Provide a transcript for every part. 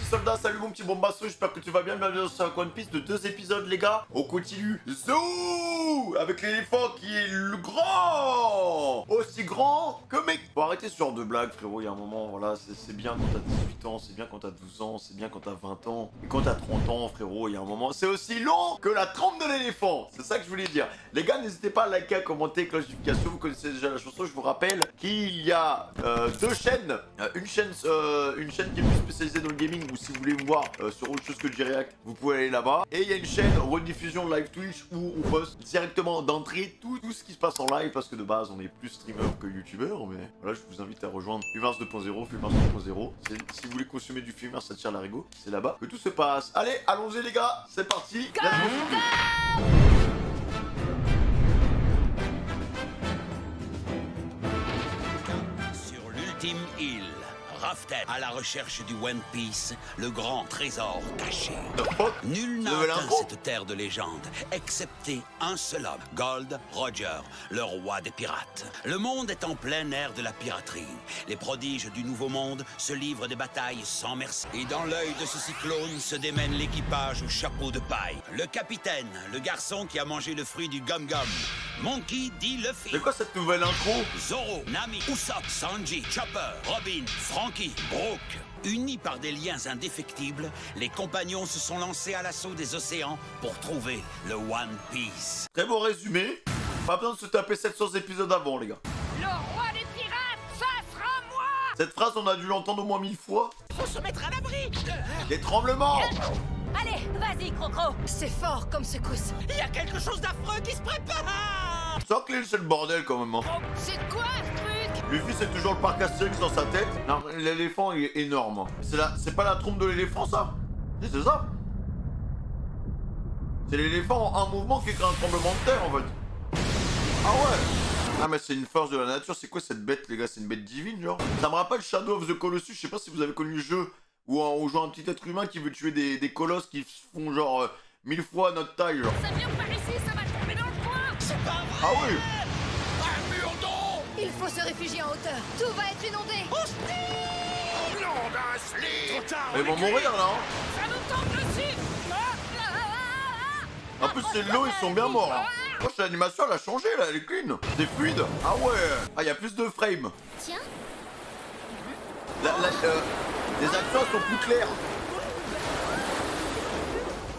soldats, salut mon petit bombasso, j'espère que tu vas bien, bienvenue sur One Piece de 2 épisodes les gars. On continue, Zou, avec l'éléphant qui est le grand, aussi grand que mec. Faut arrêter ce genre de blague frérot, il y a un moment, voilà, c'est bien quand t'as 18 ans, c'est bien quand t'as 12 ans, c'est bien quand t'as 20 ans, et quand t'as 30 ans frérot, il y a un moment, c'est aussi long que la trompe de l'éléphant, c'est ça que je voulais dire. Les gars, n'hésitez pas à liker, à commenter, cloche de notification, vous connaissez déjà la chanson, je vous rappelle qu'il y a deux chaînes, une chaîne qui est plus spécialisée dans le gaming, ou si vous voulez me voir sur autre chose que le G-React, vous pouvez aller là-bas. Et il y a une chaîne rediffusion live Twitch où on poste directement d'entrée tout ce qui se passe en live, parce que de base on est plus streamer que youtubeur, mais voilà, je vous invite à rejoindre Fumers 2.0, Fumers 2.0. Si vous voulez consommer du Fumers, ça tire l'arigot, c'est là-bas que tout se passe. Allez, allons-y les gars, c'est parti. Sur l'ultime île, Raftel, à la recherche du One Piece, le grand trésor caché. Nul n'a atteint cette terre de légende, excepté un seul homme, Gold Roger, le roi des pirates. Le monde est en plein air de la piraterie. Les prodiges du Nouveau Monde se livrent des batailles sans merci. Et dans l'œil de ce cyclone se démène l'équipage au chapeau de paille. Le capitaine, le garçon qui a mangé le fruit du gum-gum. Monkey D. Luffy. C'est quoi cette nouvelle intro? Zoro, Nami, Usopp, Sanji, Chopper, Robin, Franky, Brook. Unis par des liens indéfectibles, les compagnons se sont lancés à l'assaut des océans pour trouver le One Piece. Très beau résumé. Pas besoin de se taper 700 épisodes avant les gars. Le roi des pirates, ça sera moi! Cette phrase on a dû l'entendre au moins 1000 fois. Faut se mettre à l'abri! Des tremblements. Allez, vas-y, Crocro! C'est fort comme secousse. Il y a quelque chose d'affreux qui se prépare! Sans clé, c'est le bordel quand même. Hein. C'est quoi ce truc? Luffy c'est toujours le parc Astérix dans sa tête. Non, l'éléphant il est énorme. C'est pas la trompe de l'éléphant ça? Si, c'est ça. C'est l'éléphant en un mouvement qui crée un tremblement de terre en fait. Ah ouais. Ah mais c'est une force de la nature. C'est quoi cette bête les gars? C'est une bête divine genre. Ça me rappelle Shadow of the Colossus. Je sais pas si vous avez connu le jeu où on joue un petit être humain qui veut tuer des colosses qui font genre 1000 fois notre taille genre. Ça vient par ici, ça va tomber dans le coin! C'est pas vrai! Ah oui. Un mur d'eau! Il faut se réfugier en hauteur. Tout va être inondé. Nom d'un slip! Trop tard! Ils vont mourir là hein. Ça nous tombe dessus! En plus c'est l'eau, ils sont bien morts hein. Oh, l'animation elle a changé là, elle est clean. C'est fluide. Ah ouais. Ah, il y a plus de frames. Tiens. Les actions sont plus claires.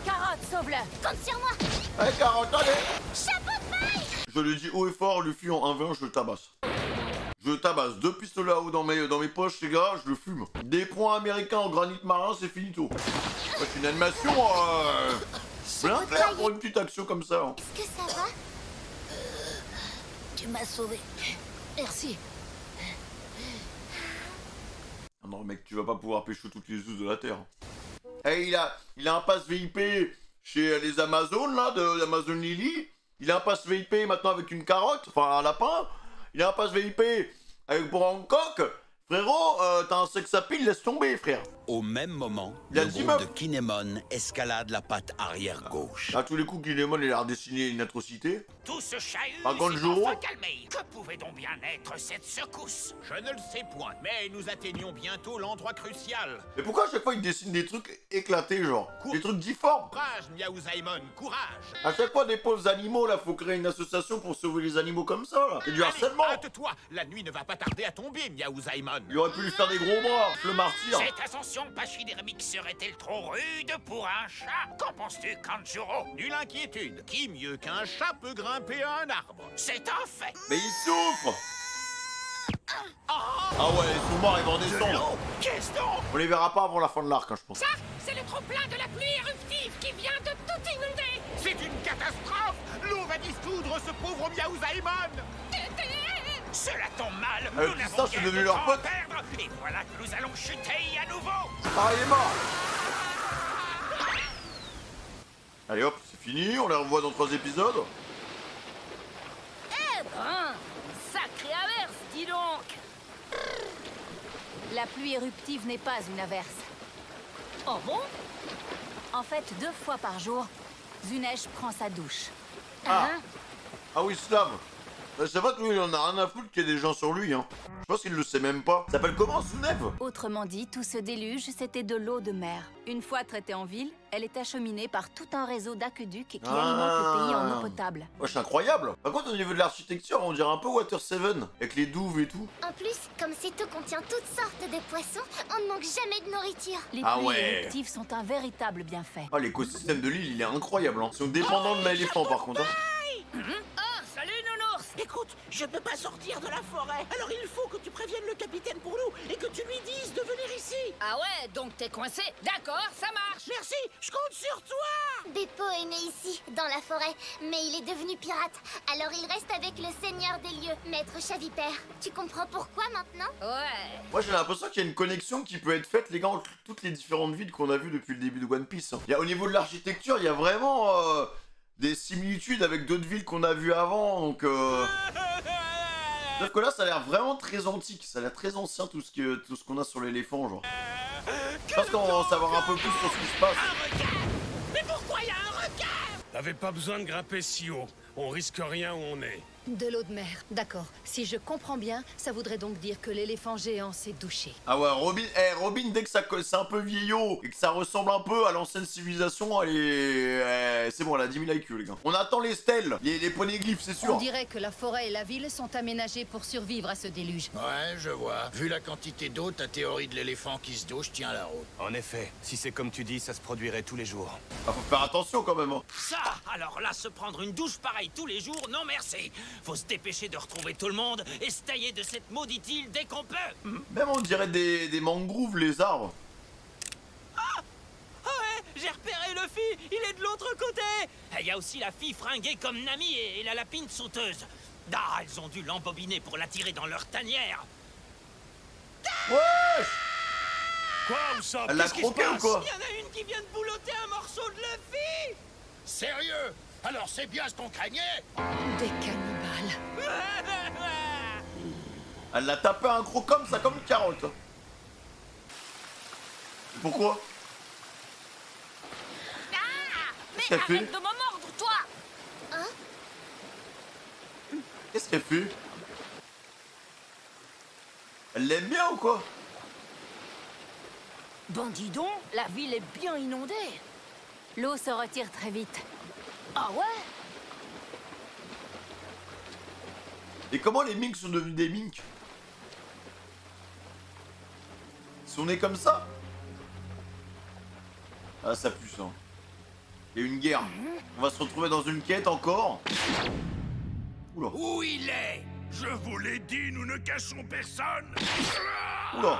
Carotte, sauve-le! Compte sur moi. Allez, 40, allez. Chapeau de paille. Je le dis haut et fort, Luffy en 1v1, je le tabasse. Je le tabasse. 2 pistolets à eau dans mes poches, les gars, je le fume. Des points américains en granit marin, c'est finito. C'est une animation bien claire pour une petite action comme ça. Hein. Est-ce que ça va? Tu m'as sauvé. Merci. Ah non, mec, tu vas pas pouvoir pécho toutes les ous de la Terre. Eh, il a un pass VIP chez les Amazones, là, de Amazon Lily. Il a un pass VIP maintenant avec une carotte, enfin un lapin. Il a un pass VIP avec pour Hancock. Frérot, t'as un sex appeal, laisse tomber, frère. Au même moment, Il y a le le groupe immeuble. de Kinemon escalade la patte arrière gauche. À tous les coups, Guillemot, il a redessiné une atrocité. Tout ce chahut Par contre, s'est Joro. enfin calmé. Que pouvait donc bien être cette secousse? Je ne le sais point, mais nous atteignons bientôt l'endroit crucial. Mais pourquoi à chaque fois il dessine des trucs éclatés, genre des trucs difformes? Courage, Miaouzaïmon, courage! À chaque fois, des pauvres animaux, là, faut créer une association pour sauver les animaux comme ça, là. C'est du harcèlement. Hâte-toi, la nuit ne va pas tarder à tomber, Miaouzaïmon. Il aurait pu lui faire des gros bras, le martyr. Cette ascension pachydermique serait-elle trop rude pour un chat? Qu'en penses-tu, Kanjuro? Nulle inquiétude, qui mieux qu'un chat peut grimper à un arbre? C'est un fait. Mais il souffre. Ah ouais, ils sont morts, ils vont descendre. Qu'est-ce donc? On les verra pas avant la fin de l'arc, hein, je pense. Ça, c'est le trop-plein de la pluie éruptive qui vient de tout inonder! C'est une catastrophe! L'eau va dissoudre ce pauvre Miaouzaïmon! Cela tombe mal. Avec Nous tout ça, n'avons c'est guère devenu de leur temps à pote. perdre. Et voilà que nous allons chuter à nouveau. Ah, il est mort. Allez hop, c'est fini, on les revoit dans 3 épisodes. Eh ben, sacrée averse, dis donc! La pluie éruptive n'est pas une averse. Oh bon? En fait, 2 fois par jour, Zunesh prend sa douche. Ah. Hein? Ah oui, Slav. Je sais pas que lui, il en a rien à foutre qu'il y ait des gens sur lui, hein. Je pense qu'il le sait même pas. Ça s'appelle comment, Zounev? Autrement dit, tout ce déluge, c'était de l'eau de mer. Une fois traitée en ville, elle est acheminée par tout un réseau d'aqueducs qui alimente le pays en eau potable. Ouais, c'est incroyable. Par contre, au niveau de l'architecture, on dirait un peu Water 7, avec les douves et tout. En plus, comme cette eau contient toutes sortes de poissons, on ne manque jamais de nourriture. Les Ah pluies ouais. éruptives sont un véritable bienfait. Ah, l'écosystème de l'île, il est incroyable, hein. Ils sont dépendants de l'éléphant, par contre. Hein. Oh, salut nounours. Écoute, je peux pas sortir de la forêt, alors il faut que tu préviennes le capitaine pour nous et que tu lui dises de venir ici. Ah ouais, donc t'es coincé. D'accord, ça marche. Merci, je compte sur toi. Beppo est né ici, dans la forêt, mais il est devenu pirate. Alors il reste avec le seigneur des lieux, Maître Chavipère. Tu comprends pourquoi maintenant? Ouais. Moi, j'ai l'impression qu'il y a une connexion qui peut être faite, les gars, entre toutes les différentes villes qu'on a vues depuis le début de One Piece. Hein. Au niveau de l'architecture, il y a vraiment des similitudes avec d'autres villes qu'on a vues avant, donc... Sauf que là, ça a l'air vraiment très antique, ça a l'air très ancien tout ce qu'on a sur l'éléphant, genre. Je pense qu'on va en savoir un peu plus sur ce qui se passe. Un requin. Mais pourquoi il y a un requin? T'avais pas besoin de grimper si haut. On risque rien où on est. De l'eau de mer, d'accord. Si je comprends bien, ça voudrait donc dire que l'éléphant géant s'est douché. Ah ouais, Robin, dès que c'est un peu vieillot et que ça ressemble un peu à l'ancienne civilisation, elle est... c'est bon, elle a 10 000 IQ, les gars. On attend les stèles, les poneglyphes, c'est sûr. On dirait que la forêt et la ville sont aménagées pour survivre à ce déluge. Ouais, je vois. Vu la quantité d'eau, ta théorie de l'éléphant qui se douche tient la route. En effet, si c'est comme tu dis, ça se produirait tous les jours. Ah, faut faire attention quand même. Hein. Ça, alors là, se prendre une douche pareille tous les jours, non merci. Faut se dépêcher de retrouver tout le monde et se tailler de cette maudite île dès qu'on peut. Même on dirait des mangroves, les arbres. Ah ouais, j'ai repéré Luffy, il est de l'autre côté. Il y a aussi la fille fringuée comme Nami et la lapine sauteuse. Ah, elles ont dû l'embobiner pour l'attirer dans leur tanière. Ouais. Quoi, où ça? Elle l'a Qu'est-ce qui se croqué ou passe? quoi? Il y en a une qui vient de boulotter un morceau de Luffy. Sérieux? Alors c'est bien ce qu'on craignait? Des cannibales. Elle l'a tapé un gros comme ça, comme une carotte. Hein. Pourquoi? Mais Qu'est-ce qu'elle arrête fait? de me mordre, toi. Qu'est-ce qu'elle fait? Elle l'aime bien ou quoi? Bon, dis donc, la ville est bien inondée. L'eau se retire très vite. Ah ouais? Et comment les minks sont devenus des minks? Ils sont nés comme ça? Ah, ça pue ça. Il y a une guerre. On va se retrouver dans une quête encore. Oula. Où il est? Je vous l'ai dit, nous ne cachons personne. Oula.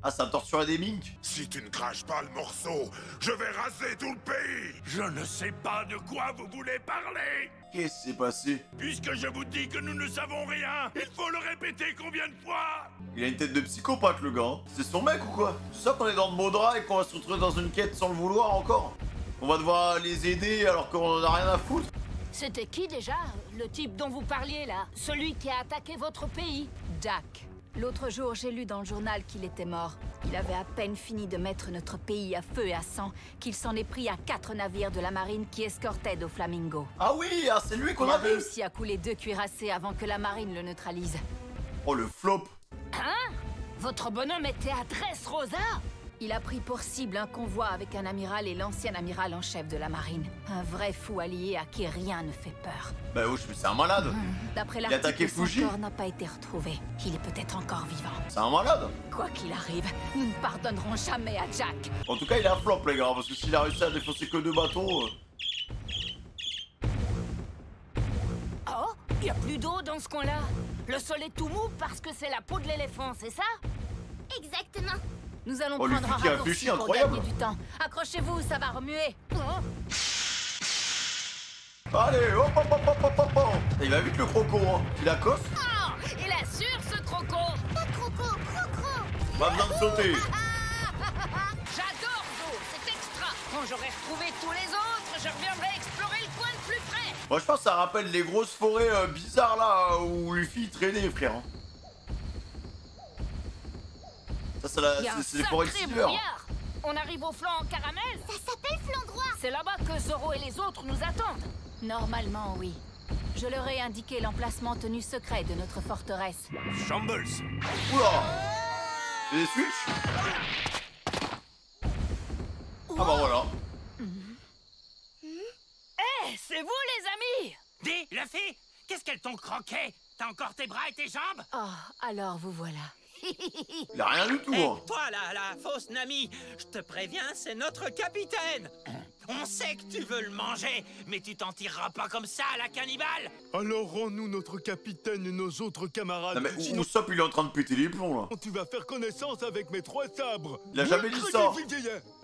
Ah, ça a torturé des minks? Si tu ne craches pas le morceau, je vais raser tout le pays. Je ne sais pas de quoi vous voulez parler. Qu'est-ce qui s'est passé? Puisque je vous dis que nous ne savons rien, il faut le répéter combien de fois? Il a une tête de psychopathe, le gars. Hein. C'est son mec ou quoi? C'est ça qu'on est dans de beaux draps et qu'on va se retrouver dans une quête sans le vouloir encore? On va devoir les aider alors qu'on en a rien à foutre? C'était qui déjà? Le type dont vous parliez là? Celui qui a attaqué votre pays? Jack. L'autre jour, j'ai lu dans le journal qu'il était mort. Il avait à peine fini de mettre notre pays à feu et à sang qu'il s'en est pris à 4 navires de la marine qui escortaient Do Flamingo. Ah oui, ah, c'est lui qu'on Il a a vu. réussi à couler 2 cuirassés avant que la marine le neutralise. Oh, le flop. Hein? Votre bonhomme était à Dressrosa? Il a pris pour cible un convoi avec un amiral et l'ancien amiral en chef de la marine. Un vrai fou allié à qui rien ne fait peur. Bah oui, c'est un malade. D'après Il a attaqué l'article, son Fuji. corps n'a pas été retrouvé. Il est peut-être encore vivant. C'est un malade. Quoi qu'il arrive, nous ne pardonnerons jamais à Jack. En tout cas, il a un flop, les gars, parce que s'il a réussi à défoncer que 2 bateaux... Oh, il n'y a plus d'eau dans ce coin-là. Le sol est tout mou parce que c'est la peau de l'éléphant, c'est ça? Exactement. Nous allons Oh, le prendre un flic qui a raccourci réfléchi, pour incroyable. gagner du temps. Accrochez-vous, ça va remuer. Allez, hop, hop, hop, hop, hop, hop, hop. Il va vite, le croco, hein. Il a cosse. Oh, il assure ce croco. Pas croco, crocro. Pas besoin de sauter. J'adore Zo, c'est extra. Quand j'aurai retrouvé tous les autres, je reviendrai explorer le coin de plus près. Moi, je pense que ça rappelle les grosses forêts bizarres, là, où Luffy traînait, frère. Hein. Ça, Il y a un c'est les forêts de sacré Silver. brouillard. On arrive au flanc en caramel. Ça s'appelle flanc droit. C'est là-bas que Zoro et les autres nous attendent. Normalement, oui. Je leur ai indiqué l'emplacement tenu secret de notre forteresse. Shambles. Oula. Des switch. Ah bah voilà. C'est vous, les amis? Dis, Luffy, qu'est-ce qu'elles t'ont croqué? T'as encore tes bras et tes jambes? Oh, alors vous voilà. Il a rien du tout. Hein. Toi, la fausse Nami, je te préviens, c'est notre capitaine. On sait que tu veux le manger, mais tu t'en tireras pas comme ça, la cannibale. Alors rends-nous notre capitaine et nos autres camarades. Non mais Usopp il est en train de péter les plombs là. Tu vas faire connaissance avec mes 3 sabres. Il a jamais dit ça.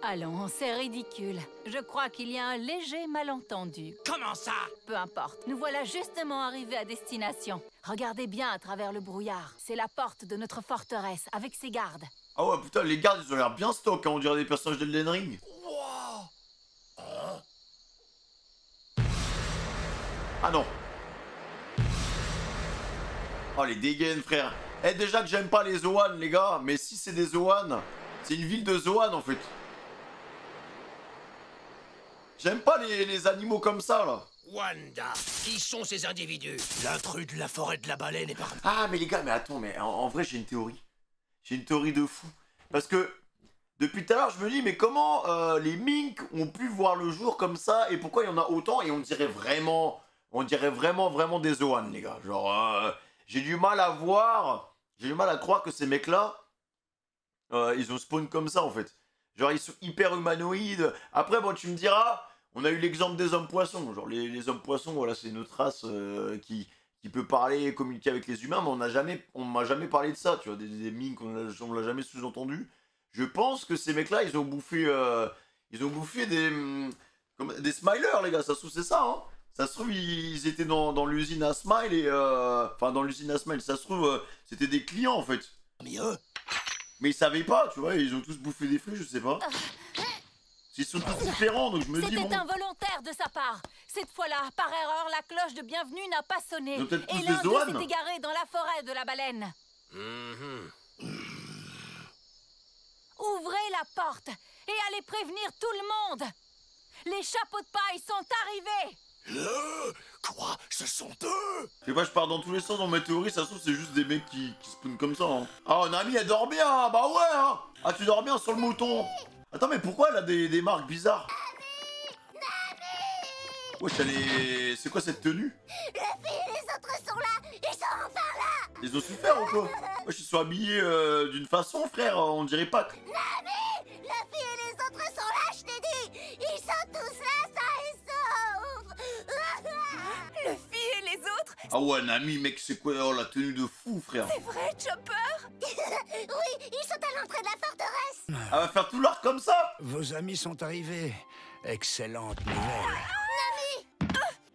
Allons, c'est ridicule. Je crois qu'il y a un léger malentendu. Comment ça? Peu importe, nous voilà justement arrivés à destination. Regardez bien à travers le brouillard. C'est la porte de notre forteresse, avec ses gardes. Ah ouais putain, les gardes ils ont l'air bien stock, hein, on dirait des personnages d'Elden Ring. Ah non. Oh les dégaines frère. Eh déjà que j'aime pas les Zoan les gars, mais si c'est des Zoan, c'est une ville de Zoan en fait. J'aime pas les animaux comme ça là. Wanda, qui sont ces individus? L'intrus de la forêt de la baleine est parmi... Ah mais les gars, mais attends, mais en vrai j'ai une théorie. J'ai une théorie de fou. Parce que depuis tout à l'heure je me dis mais comment les minks ont pu voir le jour comme ça et pourquoi il y en a autant et on dirait vraiment des Zoan les gars. Genre j'ai du mal à voir, j'ai du mal à croire que ces mecs là ils ont spawn comme ça en fait. Genre ils sont hyper humanoïdes. Après bon tu me diras, on a eu l'exemple des hommes poissons. Genre les hommes poissons voilà c'est une autre race qui peut parler et communiquer avec les humains, mais on m'a jamais parlé de ça, tu vois, des minks, on l'a jamais sous-entendu. Je pense que ces mecs-là, ils ont bouffé des smilers, les gars, ça se trouve c'est ça, hein. Ça se trouve ils étaient dans l'usine à Smile et enfin dans l'usine à Smile, ça se trouve c'était des clients en fait. Mais ils savaient pas, tu vois, ils ont tous bouffé des fruits, je sais pas. Ils sont tous différents, donc je me dis bon... C'était involontaire de sa part. Cette fois-là, par erreur, la cloche de bienvenue n'a pas sonné. Et l'un d'eux s'est égaré dans la forêt de la baleine. Ouvrez la porte et allez prévenir tout le monde. Les chapeaux de paille sont arrivés. Quoi? Ce sont eux? Je sais pas, je pars dans tous les sens dans ma théorie, ça se trouve c'est juste des mecs qui spawnent comme ça. Hein. Ah, Nami elle dort bien, bah ouais hein. Ah tu dors bien sur le mouton. Attends mais pourquoi elle a des marques bizarres? Wesh elle est... C'est quoi cette tenue? La fille et les autres sont là. Ils sont enfin là. Ils ont souffert ou quoi? Wesh ils sont habillés d'une façon frère, on dirait pas que... Nami, la fille et les autres sont là, je t'ai dit. Ils sont tous là, ça et sauf. Le fille et les autres? Ah ouais Nami mec c'est quoi oh, la tenue de fou frère? C'est vrai Chopper? Oui, ils sont à l'entrée de la forteresse. Elle va faire tout l'art comme ça? Vos amis sont arrivés. Excellente nouvelle.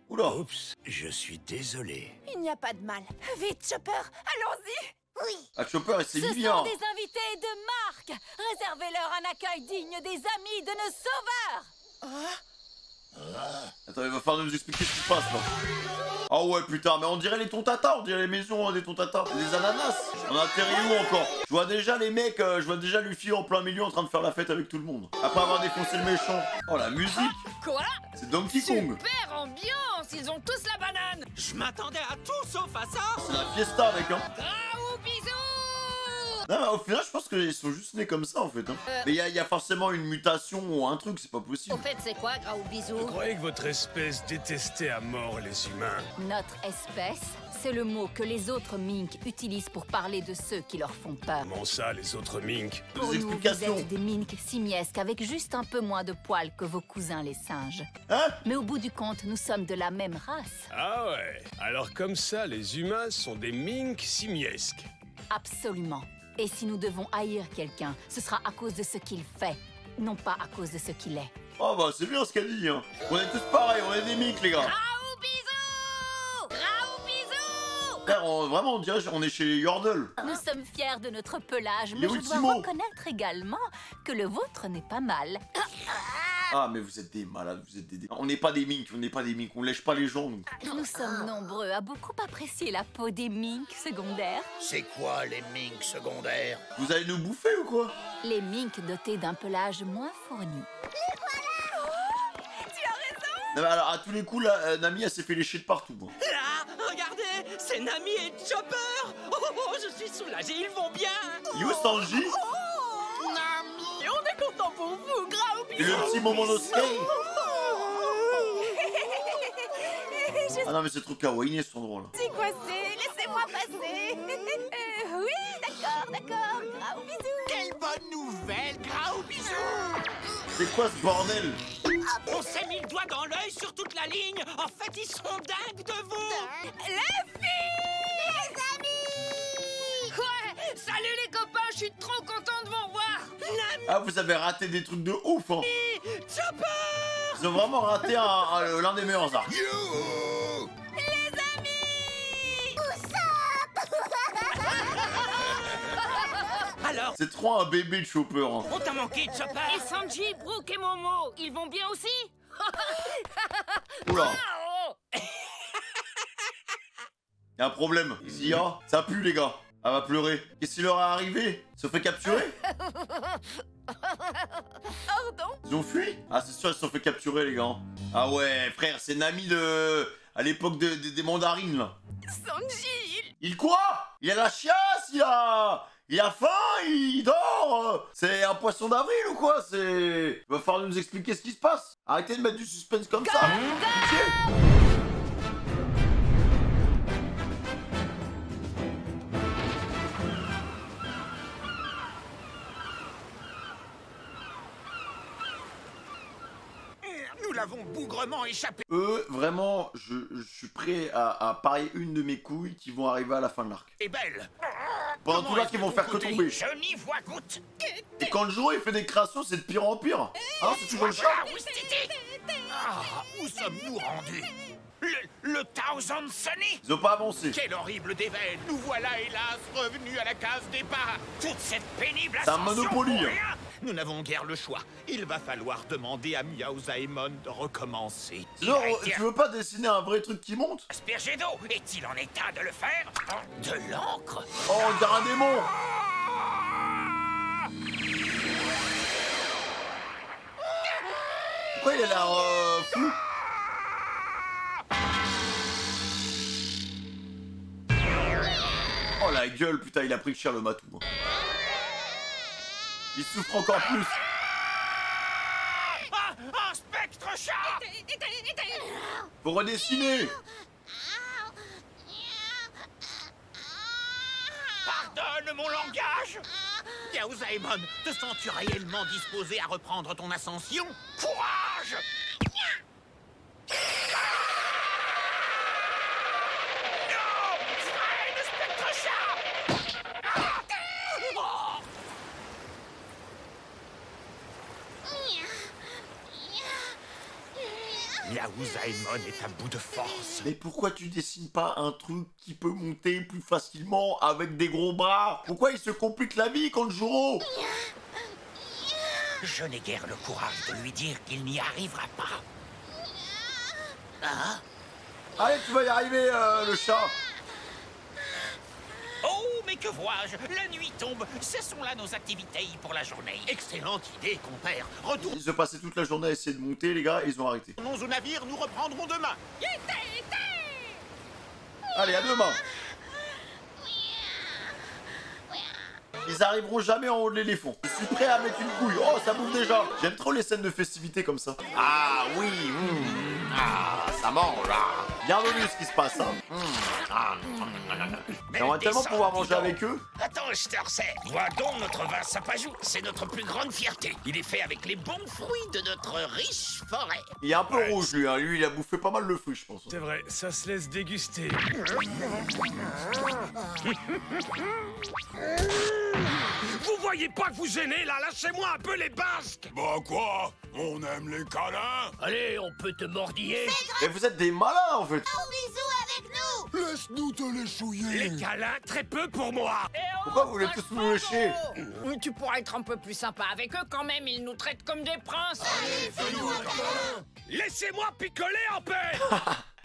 Oula. Oups, je suis désolé. Il n'y a pas de mal. Vite Chopper, allons-y. Oui. Ah Chopper et c'est Ce Vivian. sont des invités de marque. Réservez-leur un accueil digne des amis de nos sauveurs. Attends, il va falloir nous expliquer ce qui se passe là. Ah ouais putain, mais on dirait les tontata, on dirait les maisons des tontata. Des ananas. On a atterri où encore? Je vois déjà les mecs, je vois déjà Luffy en plein milieu en train de faire la fête avec tout le monde. Après avoir défoncé le méchant. Oh la musique. Quoi? C'est Donkey Kong. Super ambiance. Ils ont tous la banane. Je m'attendais à tout sauf à ça. C'est la fiesta mec hein. Raoult bisous. Non mais au final je pense qu'ils sont juste nés comme ça en fait hein. Mais il y a forcément une mutation ou un truc, c'est pas possible. Au fait, c'est quoi, Raoult bisous? Vous croyez que votre espèce détestait à mort les humains? Notre espèce, c'est le mot que les autres minks utilisent pour parler de ceux qui leur font peur. Comment ça, les autres minks? Pour Des nous, vous explications. êtes des minks simiesques avec juste un peu moins de poils que vos cousins les singes. Hein? Mais au bout du compte, nous sommes de la même race. Ah ouais. Alors comme ça, les humains sont des minks simiesques. Absolument. Et si nous devons haïr quelqu'un, ce sera à cause de ce qu'il fait, non pas à cause de ce qu'il est. Oh bah c'est bien ce qu'elle dit hein. On est tous pareils, on est des minks les gars. Raoult bisous. Raoult bisous. Frère, vraiment on dirait on est chez Yordle. Nous sommes fiers de notre pelage, Les mais je dois Ultimo. reconnaître également que le vôtre n'est pas mal. Ah mais vous êtes des malades, vous êtes des... On n'est pas des minks, on lèche pas les gens nous. Nous sommes nombreux à beaucoup apprécier la peau des minks secondaires. C'est quoi les minks secondaires? Vous allez nous bouffer ou quoi? Les minks dotés d'un pelage moins fourni. Non, mais alors à tous les coups là, Nami elle s'est fait lécher de partout. Hein. C'est Nami et Chopper. Oh, je suis soulagé, ils vont bien. Yo, Sanji. Nami, on est content pour vous, gros Et bisous. le petit moment de skate. Ah non mais c'est trop kawaii cet endroit là. C'est quoi c'est? Laissez-moi passer. Oui, d'accord, gros bisous. Quelle bonne nouvelle, gros bisous. C'est quoi ce bordel? On s'est mis le doigt dans l'œil sur toute la ligne. En fait, ils sont dingues de vous. Les filles! Les amis! Ouais! Salut les copains, je suis trop content de vous revoir! Ah vous avez raté des trucs de ouf hein. Chopper! Ils ont vraiment raté l'un des meilleurs arcs. Les amis! Alors, C'est trop un bébé de Chopper hein. on t'a manqué, Chopper. Et Sanji, Brooke et Momo, ils vont bien aussi? Oula, Oh! y'a un problème. Zia, ça pue les gars. Elle va pleurer. Qu'est-ce qui leur est arrivé? Ils se fait capturer? Pardon? Ils ont fui? Ah c'est sûr ils se sont fait capturer les gars. Ah ouais frère c'est Nami de... à l'époque des mandarines là. Sanji! Il quoi? Il a la chiasse, il a faim, il dort. C'est un poisson d'avril ou quoi? Il va falloir nous expliquer ce qui se passe. Arrêtez de mettre du suspense comme ça. Pitié. Nous l'avons bougrement échappé. Eux, vraiment, je suis prêt à parier une de mes couilles qui vont arriver à la fin de l'arc. Et belle. Pendant Comment tout l'arc, est-ce ils vont que faire vous que comptez? tomber. Je n'y vois goutte. Et quand le jour il fait des créations, c'est de pire en pire. Hein, c'est toujours le chat. Ah, Ouistiti. Ah, où sommes-nous rendus? Le Thousand Sunny? Ils ont pas avancé. Quel horrible déveil. Nous voilà hélas revenus à la case départ. Toute cette pénible C'est un ascension Monopoly, pour hein. rien. Nous n'avons guère le choix. Il va falloir demander à Miaozaemon de recommencer. Non, tu veux pas dessiner un vrai truc qui monte? Asperger d'eau. Est-il en état de le faire? De l'encre? Oh, on dirait un démon. Pourquoi il a l'air fou? Oh la gueule, putain, il a pris cher le matou. hein. Il souffre encore plus. Ah, un spectre chat! Faut redessiner. Pardonne mon langage! Miaozaemon, te sens-tu réellement disposé à reprendre ton ascension? Courage! Non! Freine, spectre chat! Miaozaemon est à bout de force. Mais pourquoi tu dessines pas un truc qui peut monter plus facilement avec des gros bras? Pourquoi il se complique la vie, Kanjuro? Je n'ai guère le courage de lui dire qu'il n'y arrivera pas. Hein? Allez, tu vas y arriver, le chat. Oh, mais que vois-je? La nuit tombe. Cessons là nos activités pour la journée. Excellente idée, compère. Ils se passaient toute la journée à essayer de monter, les gars, et ils ont arrêté. Retournons au navire, nous reprendrons demain. Allez, à demain. Ils arriveront jamais en haut de l'éléphant. Je suis prêt à mettre une couille. Oh, ça bouffe déjà. J'aime trop les scènes de festivité comme ça. Ah oui, ah, ça mange là. Bienvenue ce qui se passe. Hein. J'aimerais tellement pouvoir manger avec eux. Attends, je te recette. Vois donc notre vin sapajou. C'est notre plus grande fierté. Il est fait avec les bons fruits de notre riche forêt. Il est un peu rouge lui, hein. Lui il a bouffé pas mal de fruits je pense. C'est vrai, ça se laisse déguster. Vous voyez pas que vous gênez là? Lâchez-moi un peu les basques! Bah quoi? On aime les câlins? Allez, on peut te mordiller. Mais vous êtes des malins en fait. Bisous avec nous! Laisse-nous te les chouiller! Les câlins, très peu pour moi. Pourquoi vous voulez tous nous lécher? Mais tu pourras être un peu plus sympa avec eux quand même, ils nous traitent comme des princes. Laissez-moi picoler en paix!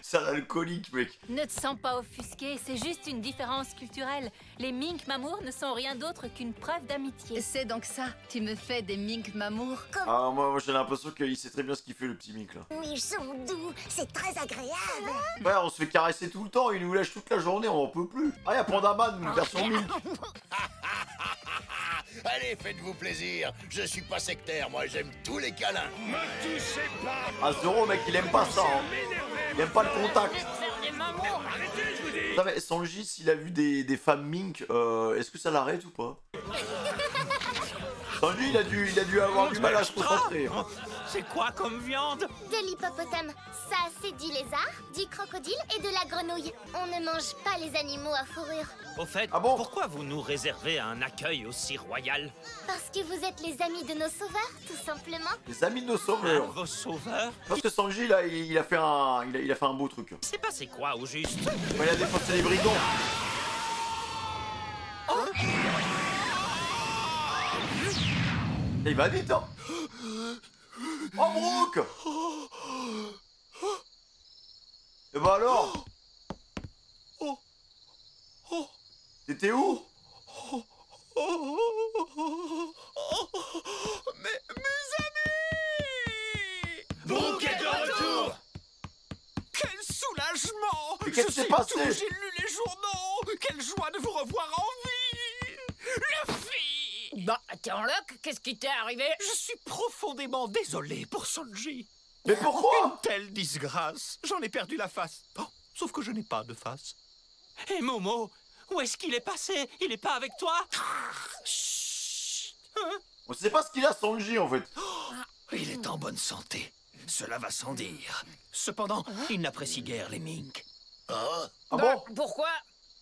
C'est un alcoolique, mec. Ne te sens pas offusqué, c'est juste une différence culturelle. Les mink mamours ne sont rien d'autre qu'une preuve d'amitié. C'est donc ça, tu me fais des mink mamours? Ah, moi j'ai l'impression qu'il sait très bien ce qu'il fait, le petit mink là. Oui, ils sont doux, c'est très agréable. Ouais, on se fait caresser tout le temps, il nous lèche toute la journée, on en peut plus. Ah, y'a Pandaman, une version mink. Allez, faites-vous plaisir. Je suis pas sectaire, moi j'aime tous les câlins. Me touchez pas. Ah, Zoro, mec, il aime pas ça. Hein. Il aime pas le contact. Arrêtez, je vous dis. Non, mais Sanji, s'il a vu des femmes mink, est-ce que ça l'arrête ou pas? Sanji, il a dû avoir du mal à se concentrer. C'est quoi comme viande? De l'hippopotame. Ça, c'est du lézard, du crocodile et de la grenouille. On ne mange pas les animaux à fourrure. Au fait, Ah bon? pourquoi vous nous réservez un accueil aussi royal? Parce que vous êtes les amis de nos sauveurs, tout simplement. Les amis de nos sauveurs. Vos sauveurs? Parce que Sanji, là, il a fait un beau truc. C'est passé quoi, au juste? Il a défoncé les brigands. Il va vite, hein. Oh, Brooke. Et bah alors? T'étais où? Mes amis! Brooke est de retour. Quel soulagement! Mais qu'est-ce qui s'est passé? J'ai lu les journaux! Quelle joie de vous revoir en vie! Luffy! Bah, t'es en loc? Qu'est-ce qui t'est arrivé? Je suis profondément désolé pour Sanji. Mais pourquoi? Une telle disgrâce! J'en ai perdu la face. Oh, sauf que je n'ai pas de face. Et Momo, où est-ce qu'il est passé? Il est pas avec toi? Chut! On sait pas ce qu'il a, Sanji, en fait. Il est en bonne santé. Cela va sans dire. Cependant, il n'apprécie guère les minks. Ah bon? Pourquoi?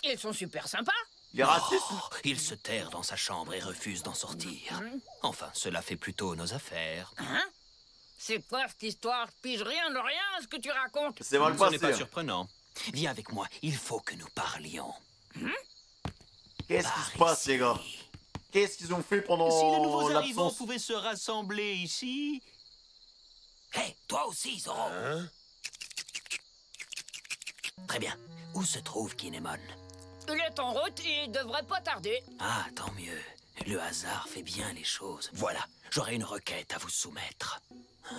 Ils sont super sympas. Il est raciste? Il se terre dans sa chambre et refuse d'en sortir. Enfin, cela fait plutôt nos affaires. Hein? C'est quoi cette histoire? Pige rien de rien, ce que tu racontes. C'est mal Ce n'est passé. pas surprenant. Viens avec moi, il faut que nous parlions. Qu'est-ce qui se passe, les gars? Qu'est-ce qu'ils ont fait pendant Si les nouveaux arrivants l'absence? pouvaient se rassembler ici... Hé, toi aussi, Zoro. Hein? Très bien. Où se trouve Kinemon? Il est en route, il devrait pas tarder. Ah, tant mieux. Le hasard fait bien les choses. Voilà, j'aurai une requête à vous soumettre.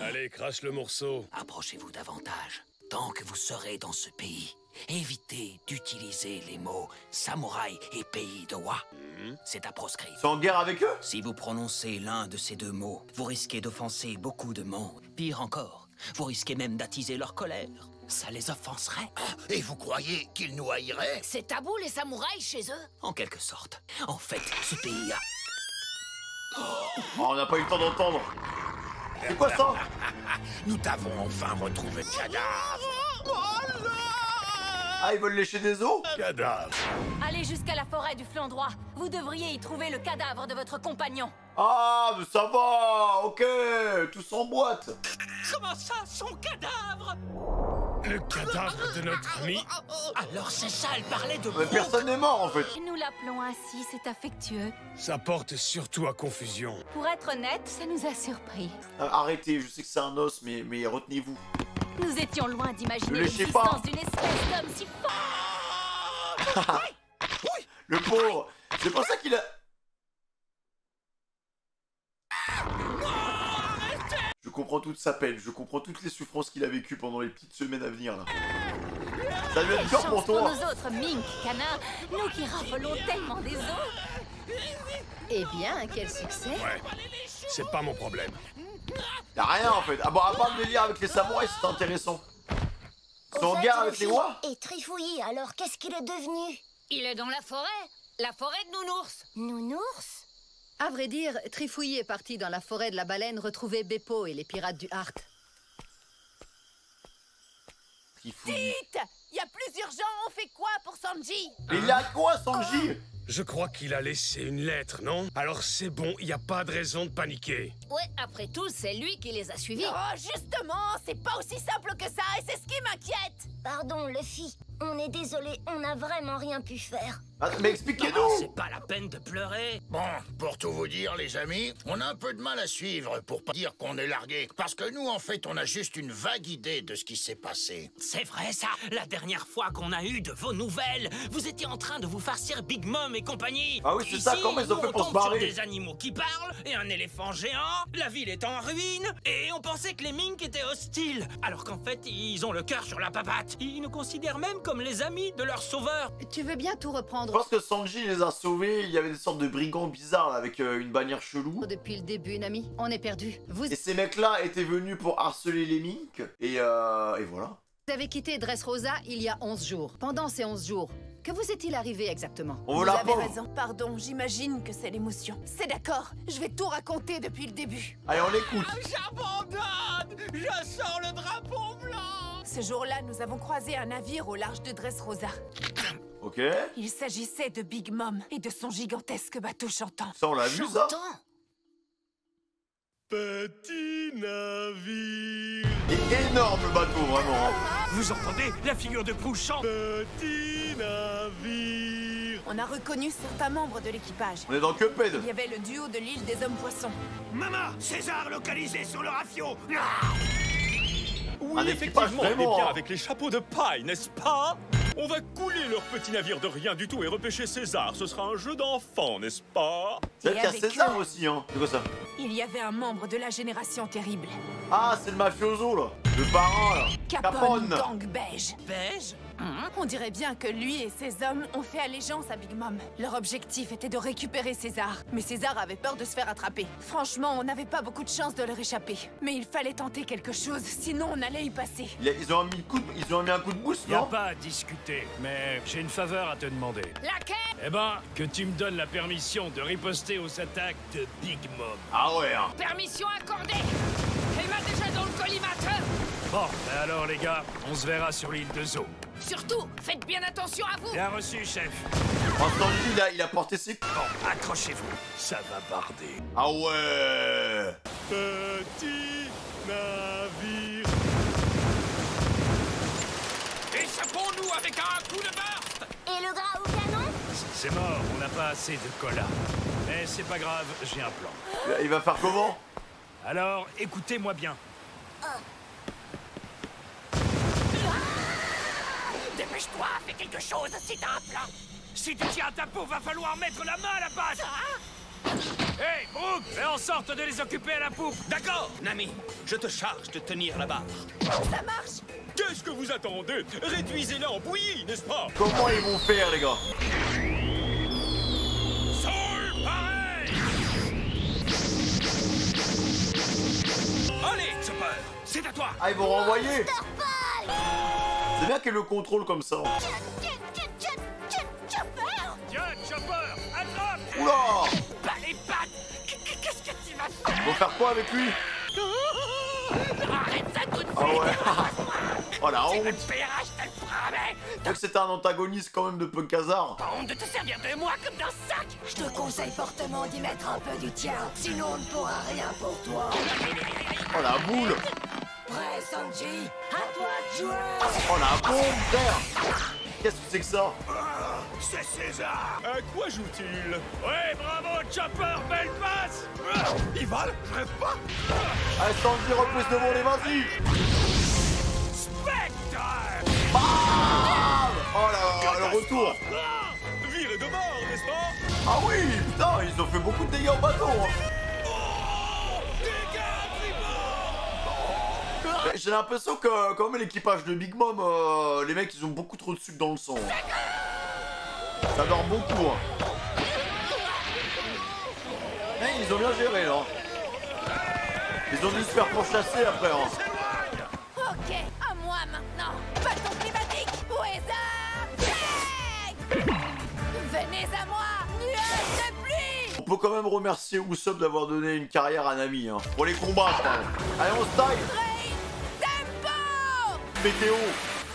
Allez, crache le morceau. Approchez-vous davantage. Tant que vous serez dans ce pays, évitez d'utiliser les mots samouraï et pays de Wa. C'est à proscrire. Ils sont en guerre avec eux? Si vous prononcez l'un de ces deux mots, vous risquez d'offenser beaucoup de monde. Pire encore, vous risquez même d'attiser leur colère. Ça les offenserait. Et vous croyez qu'ils nous haïraient? C'est tabou les samouraïs chez eux? En quelque sorte. En fait, ce pays a... Oh, on n'a pas eu le temps d'entendre. C'est quoi ça? Nous t'avons enfin retrouvé le cadavre. Ah, ils veulent lécher des os? Cadavre. Allez jusqu'à la forêt du flanc droit. Vous devriez y trouver le cadavre de votre compagnon. Ah, mais ça va. Ok, tous en boîte. Comment ça, son cadavre? Le cadavre de notre ami. Alors c'est ça, elle parlait de Mais personne n'est mort, en fait. Nous l'appelons ainsi, c'est affectueux. Ça porte surtout à confusion. Pour être honnête, ça nous a surpris. Arrêtez, je sais que c'est un os, mais retenez-vous. Nous étions loin d'imaginer Ne léchez pas. l'existence d'une espèce d'homme si fort. Le pauvre. C'est pour ça qu'il a... Je comprends toute sa peine, je comprends toutes les souffrances qu'il a vécues pendant les petites semaines à venir, là. Ça doit être dur Chance pour pour toi. nous autres mink canards, nous qui raffolons tellement des os. Eh bien, quel succès! Ouais, c'est pas mon problème. Y'a rien, en fait. Ah bon, à part le délire avec les samouraïs, c'était intéressant. Ils sont en guerre avec les Wa? Et Trifouille, alors qu'est-ce qu'il est devenu? Il est dans la forêt de Nounours. Nounours? À vrai dire, Trifouille est parti dans la forêt de la baleine retrouver Beppo et les pirates du Hart. Trifouille. Y a plus urgent, on fait quoi pour Sanji? Mais il a quoi, Sanji? Je crois qu'il a laissé une lettre, non? Alors c'est bon, y a pas de raison de paniquer. Ouais, après tout, c'est lui qui les a suivis. Oh, justement, c'est pas aussi simple que ça et c'est ce qui m'inquiète. Pardon, Luffy. On est désolé, on n'a vraiment rien pu faire. Ah, mais expliquez-nous. C'est pas la peine de pleurer. Bon, pour tout vous dire, les amis, on a un peu de mal à suivre pour pas dire qu'on est largué. Parce que nous, en fait, on a juste une vague idée de ce qui s'est passé. C'est vrai ça. La dernière fois qu'on a eu de vos nouvelles, vous étiez en train de vous farcir Big Mom et compagnie. Ah oui, c'est ça, comment ils ont fait pour se barrer? Des animaux qui parlent et un éléphant géant. La ville est en ruine et on pensait que les Mink étaient hostiles. Alors qu'en fait, ils ont le cœur sur la papatte. Ils nous considèrent même comme les amis de leur sauveur. Tu veux bien tout reprendre? Je pense que Sanji les a sauvés, il y avait des sortes de brigands bizarres là, avec une bannière chelou. Depuis le début, Nami, on est perdu. Et ces mecs-là étaient venus pour harceler les Mink, et voilà. Vous avez quitté Dressrosa il y a 11 jours. Pendant ces 11 jours, que vous est-il arrivé exactement? On veut la Vous avez pauvre. raison, pardon, j'imagine que c'est l'émotion. C'est d'accord, je vais tout raconter depuis le début. Allez, on l'écoute. J'abandonne. Je sors le drapeau blanc. Ce jour-là, nous avons croisé un navire au large de Dressrosa. Ok. Il s'agissait de Big Mom et de son gigantesque bateau chantant. Ça, on l'a vu, ça? Petit navire. Et énorme le bateau, vraiment. Vous entendez? La figure de proue chante. Petit navire. On a reconnu certains membres de l'équipage. On est dans Cuphead. Il y avait le duo de l'île des hommes poissons. Maman, César localisé sur le rafio. Oui, Un équipage effectivement, on est vraiment. bien avec les chapeaux de paille, n'est-ce pas? On va couler leur petit navire de rien du tout et repêcher César. Ce sera un jeu d'enfant, n'est-ce pas? C'est vrai qu'il y a avec César eux. aussi, hein. C'est quoi ça? Il y avait un membre de la génération terrible. Ah, c'est le mafioso, là. Le parrain, là. Capone, gang beige. Beige? On dirait bien que lui et ses hommes ont fait allégeance à Big Mom. Leur objectif était de récupérer César. Mais César avait peur de se faire attraper. Franchement, on n'avait pas beaucoup de chance de leur échapper. Mais il fallait tenter quelque chose, sinon on allait y passer. Ils ont mis un coup de boost, Y a non? pas à discuter, mais j'ai une faveur à te demander. Laquelle? Eh ben, que tu me donnes la permission de riposter aux attaques de Big Mom. Ah ouais, hein. Permission accordée. Elle m'a déjà dans le collimateur. Bon, alors les gars, on se verra sur l'île de Zo. Surtout, faites bien attention à vous. Bien reçu, chef. En Sanji, il a porté ses... Bon, accrochez-vous, ça va barder. Ah ouais. Petit navire. Échappons-nous avec un coup de burst. Et le gras au canon? C'est mort, on n'a pas assez de cola. Mais c'est pas grave, j'ai un plan. Il va faire comment? Alors, écoutez-moi bien. Dépêche-toi, fais quelque chose si t'as un plan. Si tu tiens ta peau, va falloir mettre la main à la base. Hey, Brooke, fais en sorte de les occuper à la poupe. D'accord, Nami, je te charge de tenir la barre. Ça marche! Qu'est-ce que vous attendez? Réduisez-la en bouillie, n'est-ce pas? Comment ils vont faire, les gars? Sol pareil. Allez, Chopper, c'est à toi. Ah, ils vont renvoyer. Starfall! C'est bien qu'elle le contrôle comme ça. Tiens, Chopper, attrape. Oula! Pas les pattes. Qu'est-ce que tu vas faire? Ils vont faire quoi avec lui? Arrête ça tout de suite. Ah ouais. Oh la honte. Tu me paieras, je te le promets. Je crois que c'était un antagoniste quand même de Punkazar. Pas honte de te servir de moi comme d'un sac. Je te conseille fortement d'y mettre un peu du tien, sinon on ne pourra rien pour toi. Oh la boule. Prêt, Sanji? À toi de jouer! Oh la bombe, frère. Qu'est-ce que c'est que ça? C'est César. À quoi joue-t-il? Ouais, bravo, Chopper, belle passe. Il vole? Je rêve pas. Allez, Sanji, repousse de voler, vas-y. Spectre. Bam! Oh là, le retour. Viré de mort, n'est-ce pas? Ah oui, putain, ils ont fait beaucoup de dégâts au bateau. Hein. J'ai l'impression que quand même l'équipage de Big Mom, les mecs ils ont beaucoup trop de sucre dans le sang. Hein. Ça dort beaucoup. Hein. Hey, ils ont bien géré là. Ils ont dû se faire pourchasser après. Hein. Ok, à moi maintenant. Bâton climatique, Weather! Venez à moi, nuage de pluie! On peut quand même remercier Usopp d'avoir donné une carrière à Nami. Hein. Pour les combats, je parle. Allez, on se taille. Météo.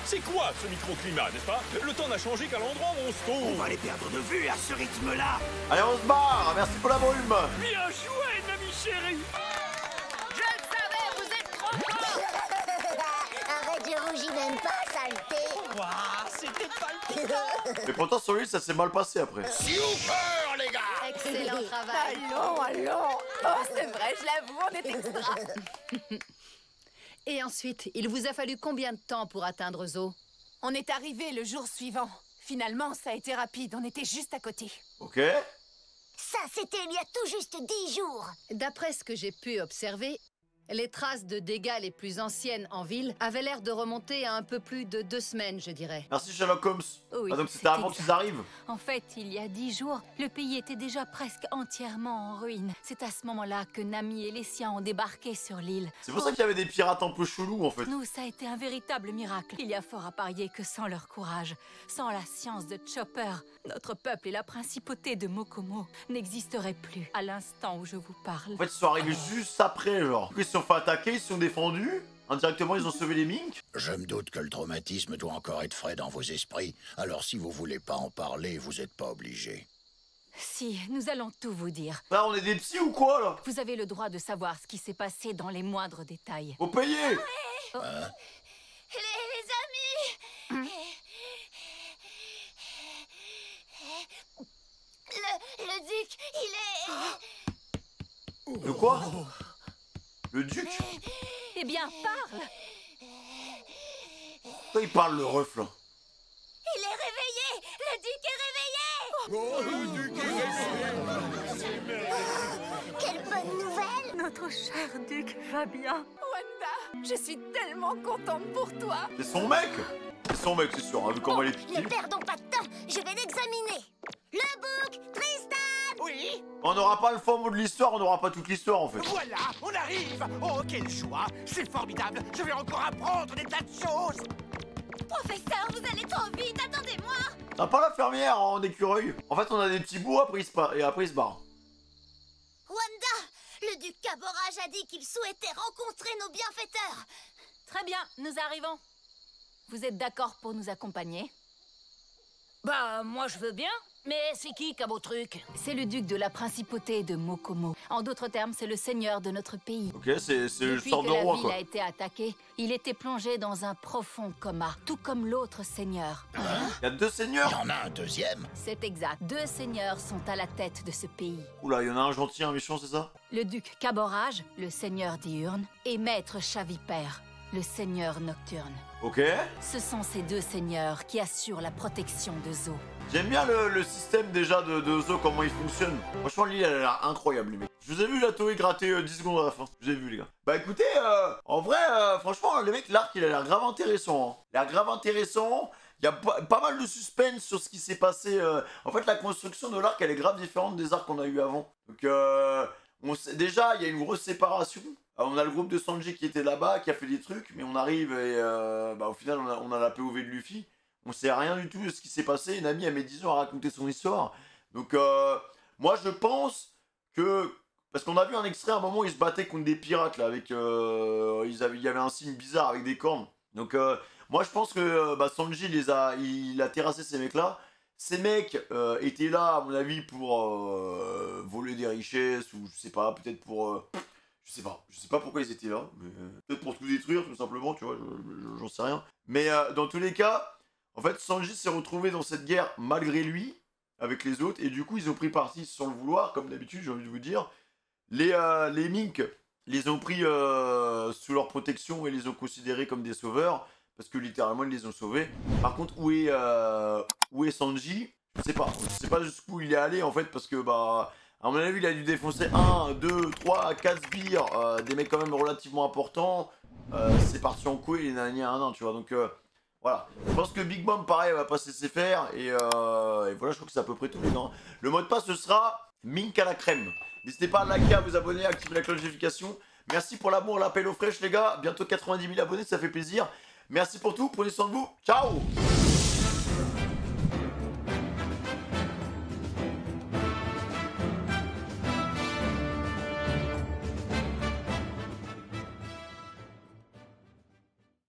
C'est quoi ce microclimat, n'est-ce pas? Le temps n'a changé qu'à l'endroit où on se trouve. On va les perdre de vue à ce rythme-là. Allez, on se barre. Merci pour la brume. Bien joué, Nami chérie. Je le savais, vous êtes trop fort. Arrête, je rougis même pas, saleté. C'était palpitant. Mais pourtant sur l'île ça s'est mal passé après. Super les gars. Excellent travail. Allons. Oh, c'est vrai, je l'avoue, on est extra. Et ensuite, il vous a fallu combien de temps pour atteindre Zo? On est arrivé le jour suivant. Finalement, ça a été rapide, on était juste à côté. Ok. Ça, c'était il y a tout juste 10 jours. D'après ce que j'ai pu observer, les traces de dégâts les plus anciennes en ville avaient l'air de remonter à un peu plus de 2 semaines, je dirais. Merci Sherlock Holmes. Oui, Ah donc c'était avant qu'ils arrivent. En fait, il y a 10 jours, le pays était déjà presque entièrement en ruine. C'est à ce moment-là que Nami et les siens ont débarqué sur l'île. C'est pour ça qu'il y avait des pirates un peu chelous en fait. Nous, ça a été un véritable miracle. Il y a fort à parier que sans leur courage, sans la science de Chopper, notre peuple et la principauté de Mokomo n'existeraient plus à l'instant où je vous parle. En fait ils sont arrivés juste après genre. Ils se sont fait attaquer, ils se sont défendus. Indirectement ils ont sauvé les minks. Je me doute que le traumatisme doit encore être frais dans vos esprits. Alors si vous voulez pas en parler, vous n'êtes pas obligé. Si, nous allons tout vous dire. Là on est des psys ou quoi là? Vous avez le droit de savoir ce qui s'est passé dans les moindres détails. Faut payer. Oh. Les amis. Le duc, il est... De quoi? Le duc? Eh bien, parle. Pourquoi il parle le ref là? Il est réveillé. Le duc est réveillé. Quelle bonne nouvelle. Notre cher duc va bien. Wanda, je suis tellement contente pour toi. C'est son mec? C'est son mec c'est sûr, hein, vu comment il est petit. Ne perdons pas de temps, je vais l'examiner. Le bouc, Tristan. Oui. On n'aura pas le fond mot de l'histoire, on n'aura pas toute l'histoire en fait. Voilà, on arrive. Oh, quelle joie. C'est formidable. Je vais encore apprendre des tas de choses. Professeur, vous allez trop vite, attendez-moi. T'as pas la fermière en écureuil? En fait on a des petits bouts après et après il se barre. Wanda, le duc Caborage a dit qu'il souhaitait rencontrer nos bienfaiteurs. Très bien, nous arrivons. Vous êtes d'accord pour nous accompagner? Bah, moi je veux bien. Mais c'est qui Cabotruc? C'est le duc de la principauté de Mokomo. En d'autres termes, c'est le seigneur de notre pays. Ok, c'est le Depuis sort que de la roi ville quoi. a été attaquée, il était plongé dans un profond coma, tout comme l'autre seigneur. Il y a 2 seigneurs? Il y en a un deuxième. C'est exact. 2 seigneurs sont à la tête de ce pays. Oula, il y en a un gentil, un méchant, c'est ça? Le duc Caborage, le seigneur diurne, et maître Chavipère, le seigneur nocturne. Ok. Ce sont ces 2 seigneurs qui assurent la protection de Zo. J'aime bien le système déjà de Zo, comment il fonctionne. Franchement, l'île elle a l'air incroyable, les mecs. Je vous ai vu la Toei gratter 10 secondes à la fin. Je vous ai vu, les gars. Bah écoutez, en vrai, franchement, les mecs, l'arc il a l'air grave intéressant. Hein. Il a l'air grave intéressant. Il y a pas mal de suspense sur ce qui s'est passé. En fait, la construction de l'arc elle est grave différente des arcs qu'on a eu avant. Donc, on sait, déjà, il y a une grosse séparation. On a le groupe de Sanji qui était là-bas, qui a fait des trucs, mais on arrive et au final, on a la POV de Luffy. On sait rien du tout de ce qui s'est passé. Nami a mis 10 ans à raconter son histoire. Donc, moi, je pense que... Parce qu'on a vu un extrait à un moment où ils se battaient contre des pirates, là, avec... il y avait un signe bizarre avec des cornes. Donc, moi, je pense que Sanji, il a terrassé ces mecs-là. Ces mecs étaient là, à mon avis, pour voler des richesses, ou je sais pas, peut-être pour... je sais pas pourquoi ils étaient là, mais peut-être pour tout détruire, tout simplement, tu vois, j'en sais rien. Mais dans tous les cas... En fait, Sanji s'est retrouvé dans cette guerre malgré lui, avec les autres, et du coup, ils ont pris parti sans le vouloir, comme d'habitude, j'ai envie de vous dire. Les minks les ont pris sous leur protection et les ont considérés comme des sauveurs, parce que littéralement, ils les ont sauvés. Par contre, où est Sanji? Je sais pas jusqu'où il est allé, en fait, parce que, à mon avis, il a dû défoncer 1, 2, 3, 4 sbires, des mecs quand même relativement importants. C'est parti en couille, il est un, tu vois, donc... Voilà, je pense que Big Mom pareil va pas se laisser faire et voilà, je crois que c'est à peu près tout les gars. Le mot de passe ce sera Mink à la crème. N'hésitez pas à liker, à vous abonner, à activer la cloche de notification. Merci pour l'amour, l'appel aux fraîches les gars, bientôt 90 000 abonnés, ça fait plaisir. Merci pour tout, prenez soin de vous, ciao.